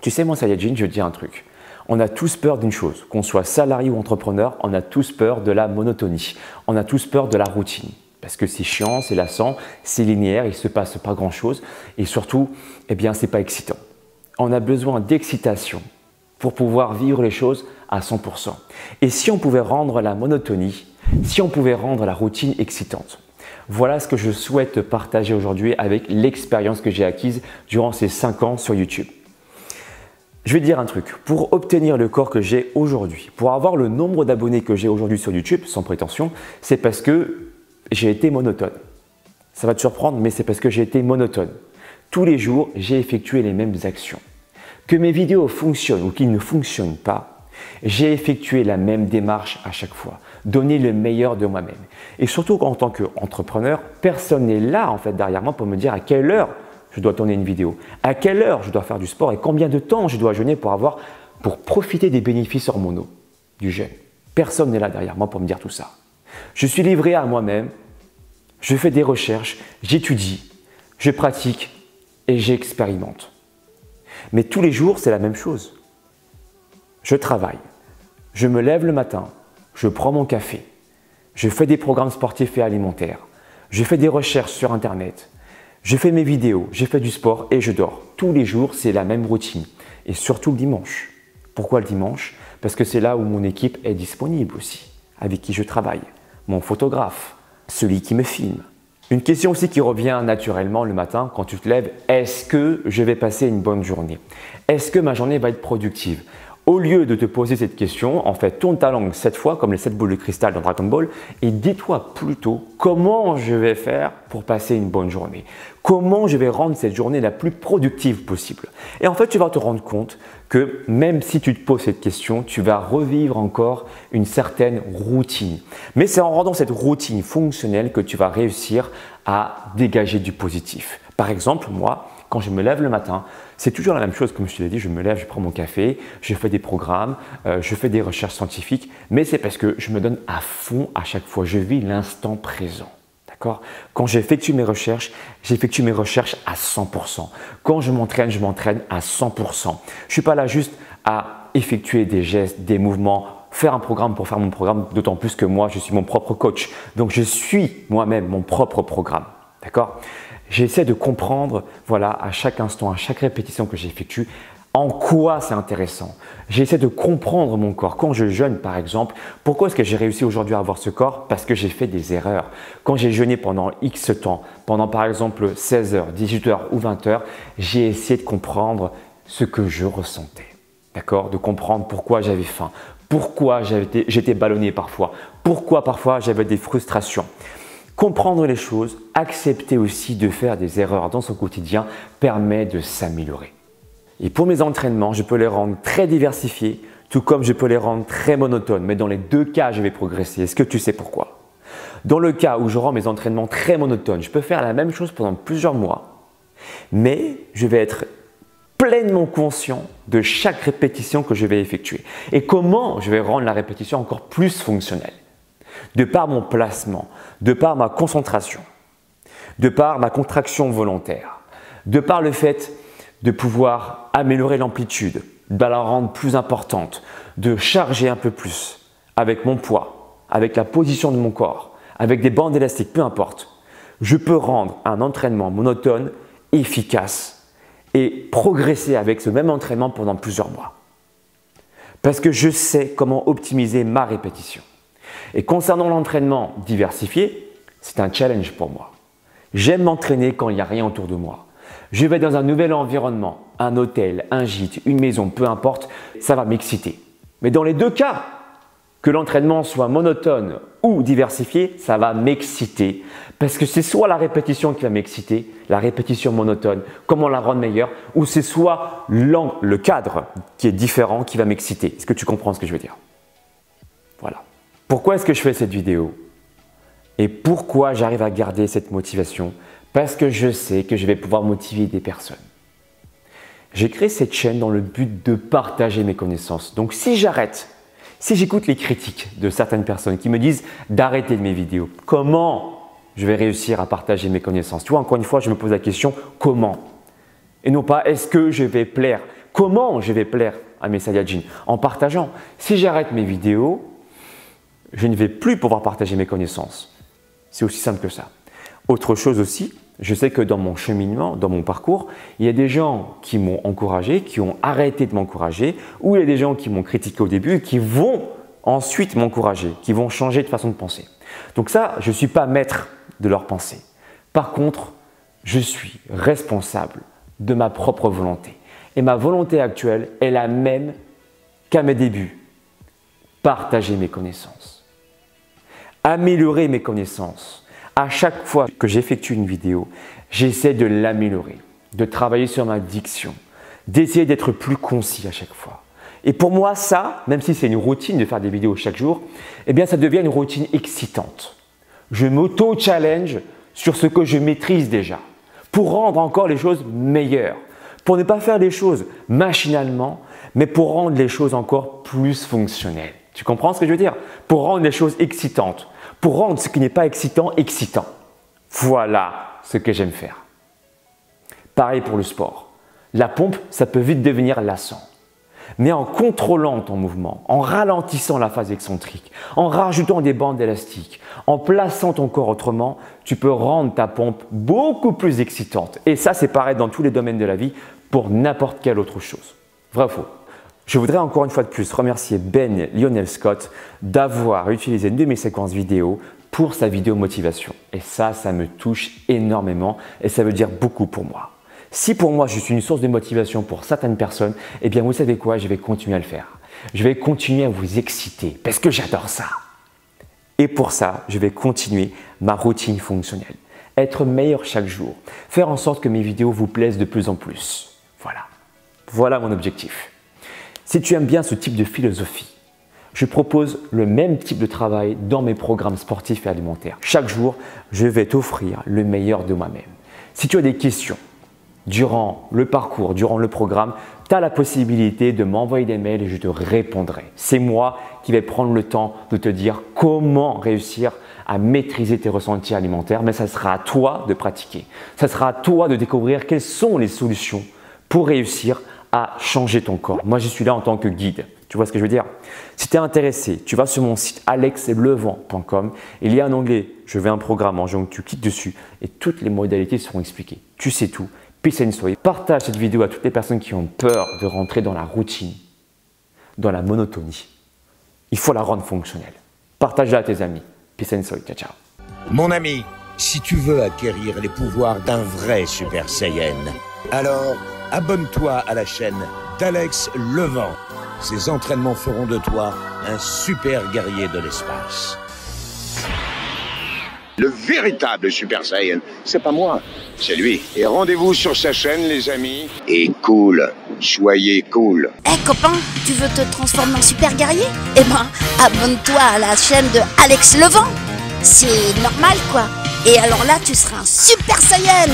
Tu sais, moi, Sayajin, je dis un truc. On a tous peur d'une chose, qu'on soit salarié ou entrepreneur, on a tous peur de la monotonie, on a tous peur de la routine. Parce que c'est chiant, c'est lassant, c'est linéaire, il ne se passe pas grand-chose et surtout, eh bien, ce n'est pas excitant. On a besoin d'excitation pour pouvoir vivre les choses à 100%. Et si on pouvait rendre la monotonie, si on pouvait rendre la routine excitante, voilà ce que je souhaite partager aujourd'hui avec l'expérience que j'ai acquise durant ces 5 ans sur YouTube. Je vais te dire un truc, pour obtenir le corps que j'ai aujourd'hui, pour avoir le nombre d'abonnés que j'ai aujourd'hui sur YouTube, sans prétention, c'est parce que j'ai été monotone. Ça va te surprendre, mais c'est parce que j'ai été monotone. Tous les jours, j'ai effectué les mêmes actions. Que mes vidéos fonctionnent ou qu'ils ne fonctionnent pas, j'ai effectué la même démarche à chaque fois, donner le meilleur de moi-même. Et surtout en tant qu'entrepreneur, personne n'est là en fait derrière moi pour me dire à quelle heure je dois tourner une vidéo, à quelle heure je dois faire du sport et combien de temps je dois jeûner pour profiter des bénéfices hormonaux du jeûne. Personne n'est là derrière moi pour me dire tout ça. Je suis livré à moi-même, je fais des recherches, j'étudie, je pratique et j'expérimente. Mais tous les jours, c'est la même chose. Je travaille, je me lève le matin, je prends mon café, je fais des programmes sportifs et alimentaires, je fais des recherches sur Internet, je fais mes vidéos, je fais du sport et je dors. Tous les jours, c'est la même routine. Et surtout le dimanche. Pourquoi le dimanche? Parce que c'est là où mon équipe est disponible aussi, avec qui je travaille. Mon photographe, celui qui me filme. Une question aussi qui revient naturellement le matin quand tu te lèves, est-ce que je vais passer une bonne journée? Est-ce que ma journée va être productive? Au lieu de te poser cette question, en fait, tourne ta langue 7 fois comme les 7 boules de cristal dans Dragon Ball et dis-toi plutôt comment je vais faire pour passer une bonne journée. Comment je vais rendre cette journée la plus productive possible. Et en fait, tu vas te rendre compte que même si tu te poses cette question, tu vas revivre encore une certaine routine. Mais c'est en rendant cette routine fonctionnelle que tu vas réussir à dégager du positif. Par exemple, moi, quand je me lève le matin, c'est toujours la même chose, comme je te l'ai dit, je me lève, je prends mon café, je fais des programmes, je fais des recherches scientifiques, mais c'est parce que je me donne à fond à chaque fois, je vis l'instant présent. D'accord? Quand j'effectue mes recherches à 100%. Quand je m'entraîne à 100%. Je ne suis pas là juste à effectuer des gestes, des mouvements, faire un programme pour faire mon programme, d'autant plus que moi, je suis mon propre coach. Donc, je suis moi-même mon propre programme. D'accord? J'essaie de comprendre, voilà, à chaque instant, à chaque répétition que j'effectue, en quoi c'est intéressant. J'essaie de comprendre mon corps. Quand je jeûne, par exemple, pourquoi est-ce que j'ai réussi aujourd'hui à avoir ce corps? Parce que j'ai fait des erreurs. Quand j'ai jeûné pendant X temps, pendant par exemple 16 heures, 18 heures ou 20 heures, j'ai essayé de comprendre ce que je ressentais. D'accord? De comprendre pourquoi j'avais faim, pourquoi j'étais ballonné parfois, pourquoi parfois j'avais des frustrations. Comprendre les choses, accepter aussi de faire des erreurs dans son quotidien permet de s'améliorer. Et pour mes entraînements, je peux les rendre très diversifiés, tout comme je peux les rendre très monotones. Mais dans les deux cas, je vais progresser. Est-ce que tu sais pourquoi? Dans le cas où je rends mes entraînements très monotones, je peux faire la même chose pendant plusieurs mois, mais je vais être pleinement conscient de chaque répétition que je vais effectuer. Et comment je vais rendre la répétition encore plus fonctionnelle? De par mon placement, de par ma concentration, de par ma contraction volontaire, de par le fait de pouvoir améliorer l'amplitude, de la rendre plus importante, de charger un peu plus avec mon poids, avec la position de mon corps, avec des bandes élastiques, peu importe. Je peux rendre un entraînement monotone, efficace et progresser avec ce même entraînement pendant plusieurs mois. Parce que je sais comment optimiser ma répétition. Et concernant l'entraînement diversifié, c'est un challenge pour moi. J'aime m'entraîner quand il n'y a rien autour de moi. Je vais dans un nouvel environnement, un hôtel, un gîte, une maison, peu importe, ça va m'exciter. Mais dans les deux cas, que l'entraînement soit monotone ou diversifié, ça va m'exciter. Parce que c'est soit la répétition qui va m'exciter, la répétition monotone, comment la rendre meilleure, ou c'est soit le cadre qui est différent qui va m'exciter. Est-ce que tu comprends ce que je veux dire? Voilà. Pourquoi est-ce que je fais cette vidéo? Et pourquoi j'arrive à garder cette motivation? Parce que je sais que je vais pouvoir motiver des personnes. J'ai créé cette chaîne dans le but de partager mes connaissances. Donc si j'arrête, si j'écoute les critiques de certaines personnes qui me disent d'arrêter mes vidéos, comment je vais réussir à partager mes connaissances? Tu vois, encore une fois, je me pose la question comment? Et non pas est-ce que je vais plaire Comment je vais plaire à mes Saiyajins? En partageant. Si j'arrête mes vidéos, je ne vais plus pouvoir partager mes connaissances. C'est aussi simple que ça. Autre chose aussi, je sais que dans mon cheminement, dans mon parcours, il y a des gens qui m'ont encouragé, qui ont arrêté de m'encourager, ou il y a des gens qui m'ont critiqué au début et qui vont ensuite m'encourager, qui vont changer de façon de penser. Donc ça, je ne suis pas maître de leur pensée. Par contre, je suis responsable de ma propre volonté. Et ma volonté actuelle est la même qu'à mes débuts. Partager mes connaissances. Améliorer mes connaissances. À chaque fois que j'effectue une vidéo, j'essaie de l'améliorer, de travailler sur ma diction, d'essayer d'être plus concis à chaque fois. Et pour moi, ça, même si c'est une routine de faire des vidéos chaque jour, eh bien ça devient une routine excitante. Je m'auto-challenge sur ce que je maîtrise déjà, pour rendre encore les choses meilleures, pour ne pas faire les choses machinalement, mais pour rendre les choses encore plus fonctionnelles. Tu comprends ce que je veux dire? Pour rendre les choses excitantes. Pour rendre ce qui n'est pas excitant, excitant. Voilà ce que j'aime faire. Pareil pour le sport. La pompe, ça peut vite devenir lassant. Mais en contrôlant ton mouvement, en ralentissant la phase excentrique, en rajoutant des bandes élastiques, en plaçant ton corps autrement, tu peux rendre ta pompe beaucoup plus excitante. Et ça, c'est pareil dans tous les domaines de la vie pour n'importe quelle autre chose. Vrai ou faux? Je voudrais encore une fois de plus remercier Ben Lionel Scott d'avoir utilisé une de mes séquences vidéo pour sa vidéo motivation. Et ça me touche énormément et ça veut dire beaucoup pour moi. Si pour moi je suis une source de motivation pour certaines personnes, eh bien vous savez quoi, je vais continuer à le faire. Je vais continuer à vous exciter parce que j'adore ça. Et pour ça, je vais continuer ma routine fonctionnelle. Être meilleur chaque jour. Faire en sorte que mes vidéos vous plaisent de plus en plus. Voilà. Voilà mon objectif. Si tu aimes bien ce type de philosophie, je propose le même type de travail dans mes programmes sportifs et alimentaires. Chaque jour, je vais t'offrir le meilleur de moi-même. Si tu as des questions durant le parcours, durant le programme, tu as la possibilité de m'envoyer des mails et je te répondrai. C'est moi qui vais prendre le temps de te dire comment réussir à maîtriser tes ressentis alimentaires, mais ça sera à toi de pratiquer. Ça sera à toi de découvrir quelles sont les solutions pour réussir à changer ton corps. Moi, je suis là en tant que guide. Tu vois ce que je veux dire? Si tu es intéressé, tu vas sur mon site alexlevent.com. Il y a un onglet « Je veux un programme » donc tu cliques dessus et toutes les modalités seront expliquées. Tu sais tout. Peace and soy. Partage cette vidéo à toutes les personnes qui ont peur de rentrer dans la routine, dans la monotonie. Il faut la rendre fonctionnelle. Partage-la à tes amis. Peace and soy. Ciao, ciao. Mon ami, si tu veux acquérir les pouvoirs d'un vrai Super Saiyan, alors abonne-toi à la chaîne d'Alex Levent. Ces entraînements feront de toi un super guerrier de l'espace. Le véritable Super Saiyan, c'est pas moi, c'est lui. Et rendez-vous sur sa chaîne, les amis. Et cool, soyez cool. Copain, tu veux te transformer en super guerrier? Eh ben, abonne-toi à la chaîne de Alex Levent. C'est normal, quoi. Et alors là, tu seras un Super Saiyan.